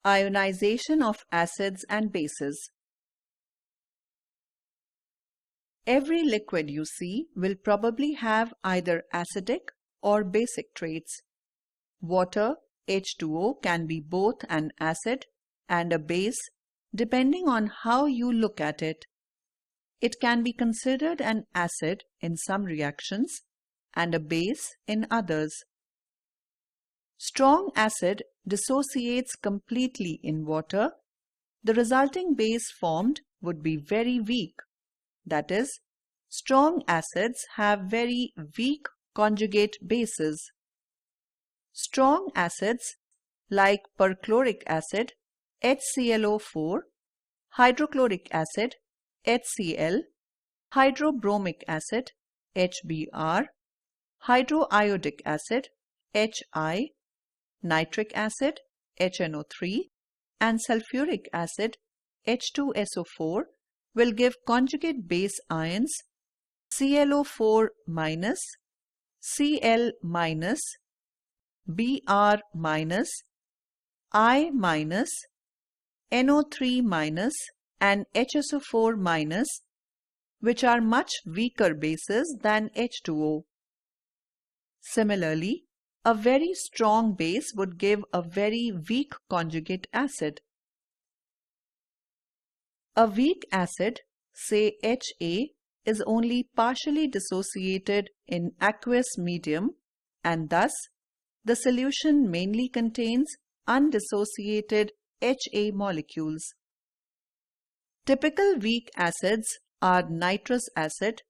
Ionization of acids and bases. Every liquid you see will probably have either acidic or basic traits. Water, H2O, can be both an acid and a base depending on how you look at it. It can be considered an acid in some reactions and a base in others. Strong acid dissociates completely in water. The resulting base formed would be very weak. That is, strong acids have very weak conjugate bases. Strong acids like perchloric acid, HClO4, hydrochloric acid, HCl, hydrobromic acid, HBr, hydroiodic acid, HI, nitric acid, HNO3, and sulfuric acid, H2SO4, will give conjugate base ions ClO4-, Cl-, Br-, I-, NO3-, and HSO4-, which are much weaker bases than H2O. Similarly, a very strong base would give a very weak conjugate acid. A weak acid, say HA, is only partially dissociated in aqueous medium, and thus the solution mainly contains undissociated HA molecules. Typical weak acids are nitrous acid,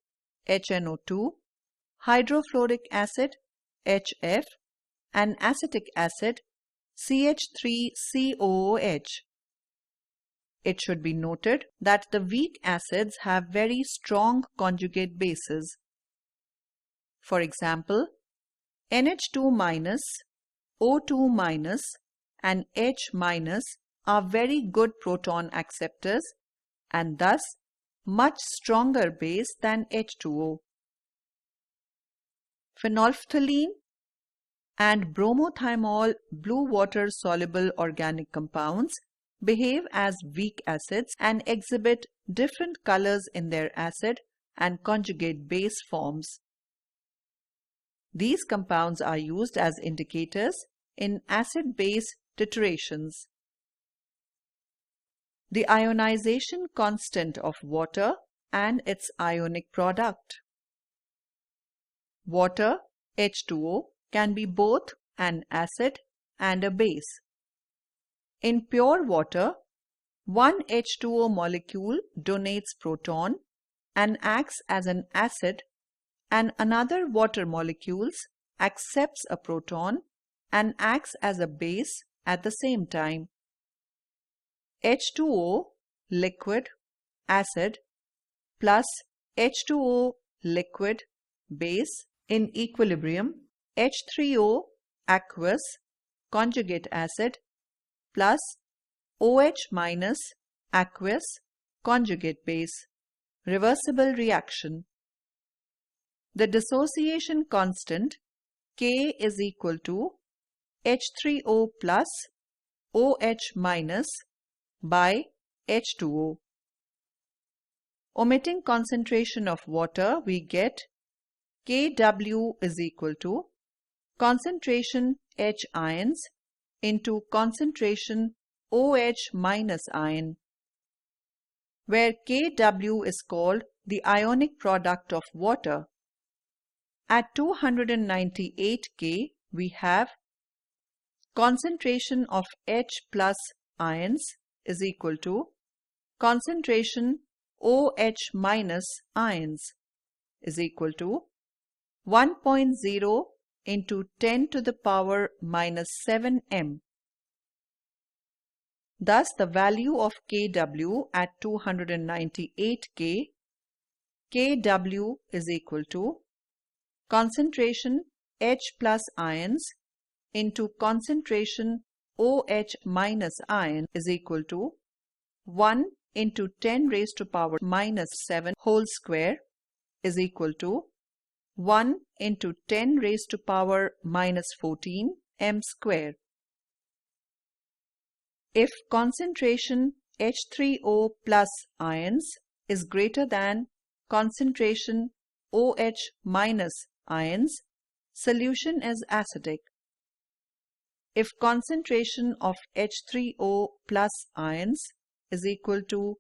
HNO2, hydrofluoric acid, HF, and acetic acid, CH3COOH. It should be noted that the weak acids have very strong conjugate bases. For example, NH2-, O2-, and H- are very good proton acceptors and thus much stronger base than H2O. Phenolphthalein and bromothymol blue water soluble organic compounds behave as weak acids and exhibit different colors in their acid and conjugate base forms. These compounds are used as indicators in acid-base titrations. The ionization constant of water and its ionic product. Water, H2O, can be both an acid and a base. In pure water, one H2O molecule donates proton and acts as an acid, and another water molecule accepts a proton and acts as a base at the same time. H2O, liquid, acid, plus H2O, liquid, base in equilibrium, H3O, aqueous, conjugate acid, plus OH-, aqueous, conjugate base, reversible reaction. The dissociation constant K is equal to H3O plus OH- by H2O. Omitting concentration of water, we get Kw is equal to concentration H ions into concentration OH- ion, where Kw is called the ionic product of water. At 298 K, we have concentration of H plus ions is equal to concentration OH minus ions is equal to 1.0 into 10 to the power minus 7 m. Thus, the value of Kw at 298 K, Kw is equal to concentration H plus ions into concentration OH minus ion is equal to 1 into 10 raised to power minus 7 whole square is equal to 1 into 10 raised to power minus 14 m square. If concentration H3O plus ions is greater than concentration OH minus ions, solution is acidic. If concentration of H3O plus ions is equal to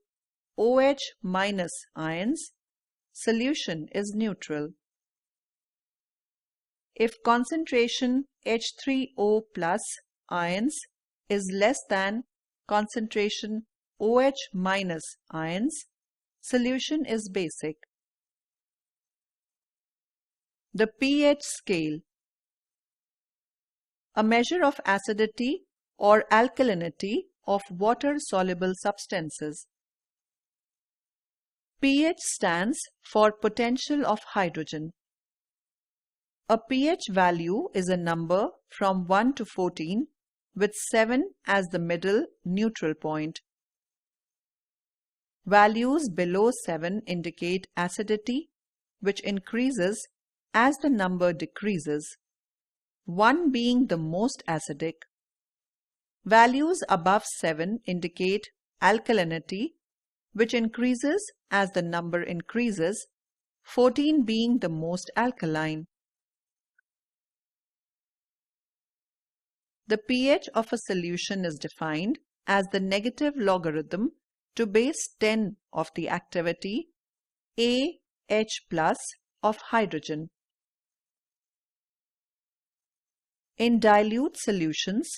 OH minus ions, solution is neutral. If concentration H3O plus ions is less than concentration OH minus ions, solution is basic. The pH scale, a measure of acidity or alkalinity of water-soluble substances. pH stands for potential of hydrogen. A pH value is a number from 1 to 14 with 7 as the middle neutral point. Values below 7 indicate acidity, which increases as the number decreases, 1 being the most acidic. Values above 7 indicate alkalinity, which increases as the number increases, 14 being the most alkaline. The pH of a solution is defined as the negative logarithm to base 10 of the activity AH+ of hydrogen. In dilute solutions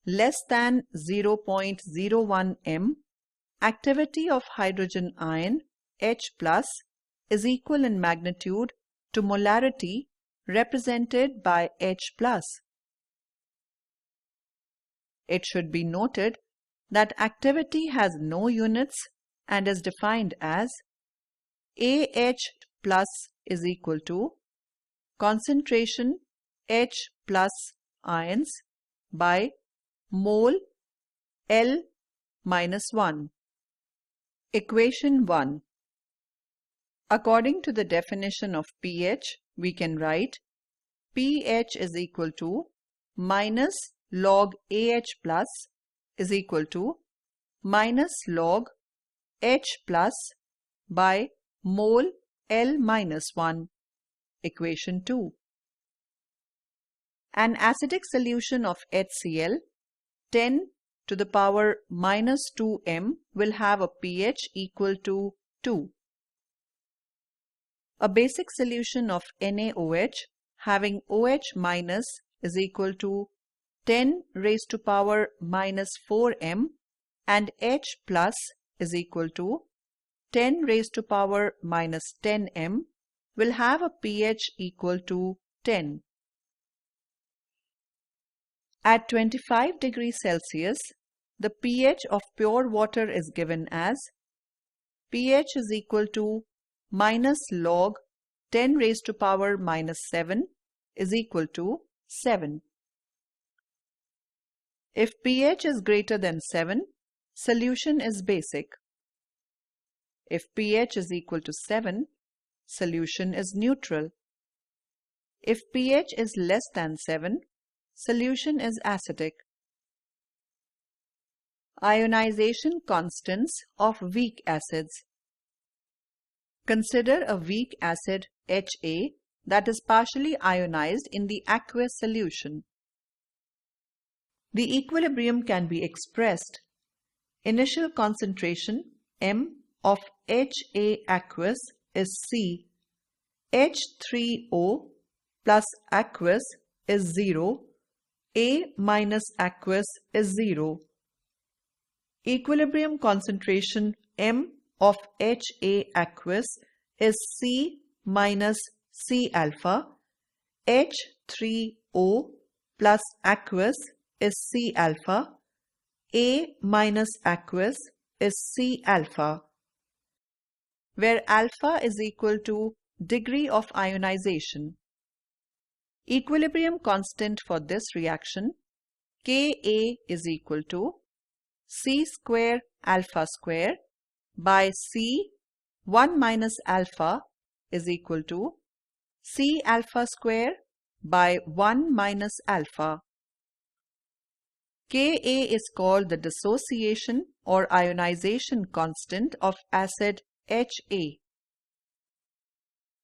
less than 0.01 m, activity of hydrogen ion H+ is equal in magnitude to molarity represented by H+. It should be noted that activity has no units and is defined as AH+ is equal to concentration H+ ions by mole L minus 1. Equation 1. According to the definition of pH, we can write pH is equal to minus log AH+ is equal to minus log H+ by mole L minus 1. Equation 2. An acidic solution of HCl 10 to the power minus 2m will have a pH equal to 2. A basic solution of NaOH having OH minus is equal to 10 raised to power minus 4m and H plus is equal to 10 raised to power minus 10m will have a pH equal to 10. At 25 degrees Celsius, the pH of pure water is given as pH is equal to minus log 10 raised to power minus 7 is equal to 7. If pH is greater than 7, solution is basic. If pH is equal to 7, solution is neutral. If pH is less than 7, solution is acidic. Ionization constants of weak acids. Consider a weak acid Ha that is partially ionized in the aqueous solution. The equilibrium can be expressed. Initial concentration m of Ha aqueous is C. H3O plus aqueous is 0. A minus aqueous is 0. Equilibrium concentration m of Ha aqueous is C minus C alpha. H3O plus aqueous is C alpha. A minus aqueous is C alpha, where alpha is equal to degree of ionization. Equilibrium constant for this reaction Ka is equal to C square alpha square by C 1 minus alpha is equal to C alpha square by 1 minus alpha. Ka is called the dissociation or ionization constant of acid Ha.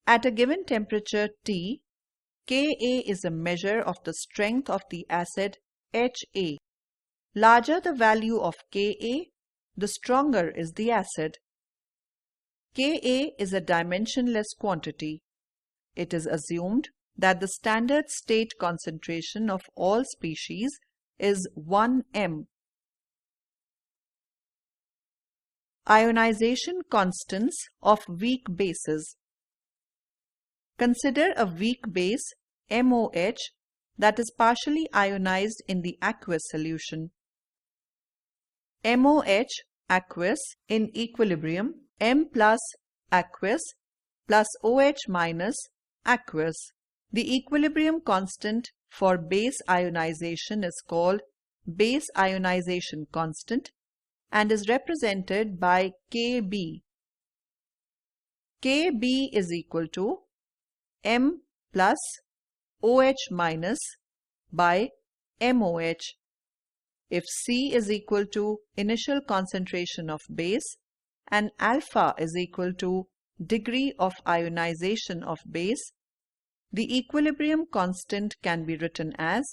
At a given temperature T, Ka is a measure of the strength of the acid Ha. Larger the value of Ka, the stronger is the acid. Ka is a dimensionless quantity. It is assumed that the standard state concentration of all species is 1 m. Ionization constants of weak bases. Consider a weak base MOH that is partially ionized in the aqueous solution. MOH aqueous in equilibrium M plus aqueous plus OH minus aqueous. The equilibrium constant for base ionization is called base ionization constant and is represented by Kb. Kb is equal to M plus OH minus by MOH. If C is equal to initial concentration of base and alpha is equal to degree of ionization of base, the equilibrium constant can be written as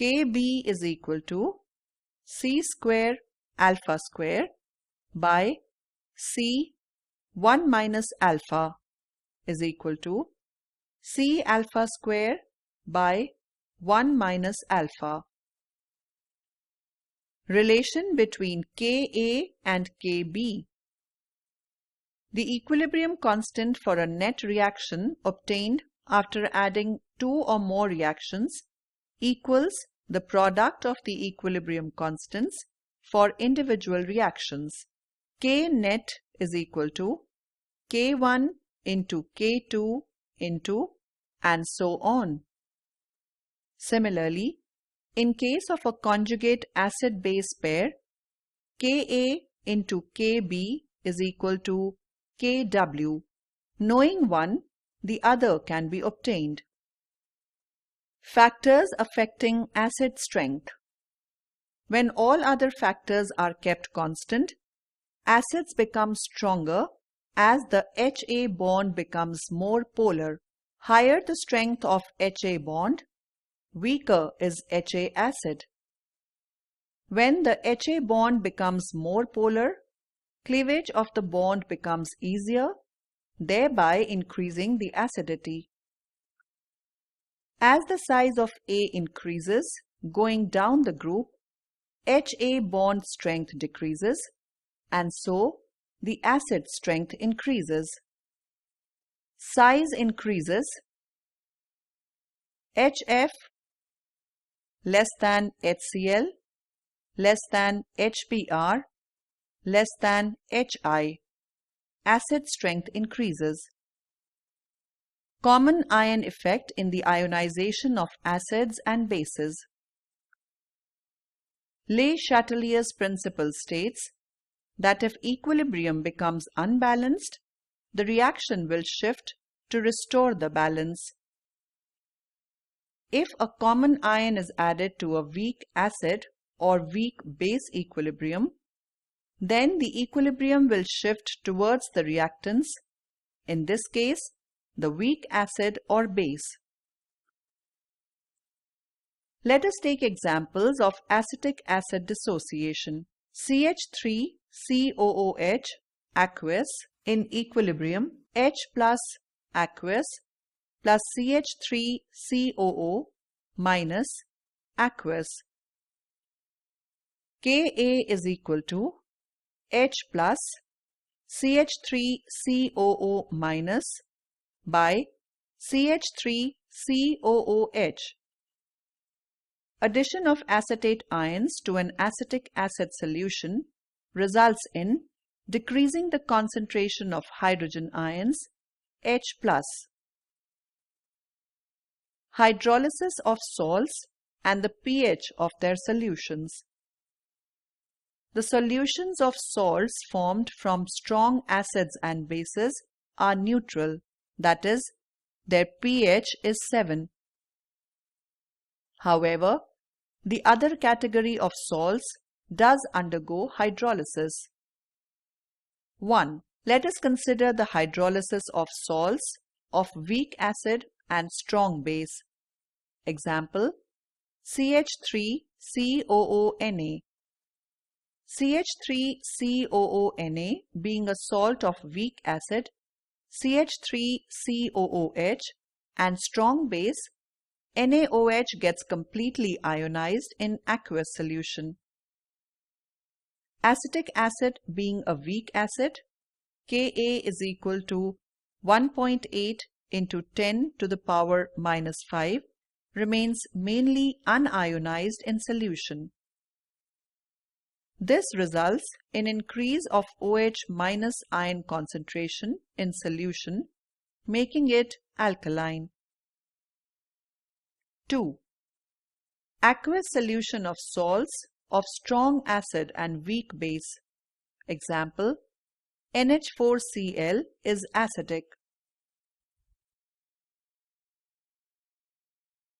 Kb is equal to C square alpha square by C 1 minus alpha is equal to C alpha square by 1 minus alpha. Relation between Ka and Kb. The equilibrium constant for a net reaction obtained after adding two or more reactions equals the product of the equilibrium constants for individual reactions. K net is equal to K1 into K2 into and so on. Similarly, in case of a conjugate acid-base pair, Ka into Kb is equal to Kw. Knowing one, the other can be obtained. Factors affecting acid strength. When all other factors are kept constant, acids become stronger as the Ha bond becomes more polar. Higher the strength of Ha bond, weaker is Ha acid. When the Ha bond becomes more polar, cleavage of the bond becomes easier, thereby increasing the acidity. As the size of A increases, going down the group, Ha bond strength decreases, and so the acid strength increases. Size increases. HF less than HCl less than HBr less than Hi. Acid strength increases. Common ion effect in the ionization of acids and bases. Le Chatelier's principle states that if equilibrium becomes unbalanced, the reaction will shift to restore the balance. If a common ion is added to a weak acid or weak base equilibrium, then the equilibrium will shift towards the reactants, in this case, the weak acid or base. Let us take examples of acetic acid dissociation. CH3COOH aqueous in equilibrium H plus aqueous plus CH3COO minus aqueous. Ka is equal to H plus CH3COO minus by CH3COOH. Addition of acetate ions to an acetic acid solution results in decreasing the concentration of hydrogen ions H+. Hydrolysis of salts and the pH of their solutions. The solutions of salts formed from strong acids and bases are neutral, that is, their pH is 7. However, The other category of salts does undergo hydrolysis. 1. Let us consider the hydrolysis of salts of weak acid and strong base. Example: CH3COONA. CH3COONA being a salt of weak acid, CH3COOH, and strong base, NaOH gets completely ionized in aqueous solution. Acetic acid being a weak acid, Ka is equal to 1.8 into 10 to the power minus 5, remains mainly unionized in solution. This results in increase of OH minus ion concentration in solution, making it alkaline. 2. Aqueous solution of salts of strong acid and weak base. Example: NH4Cl is acidic.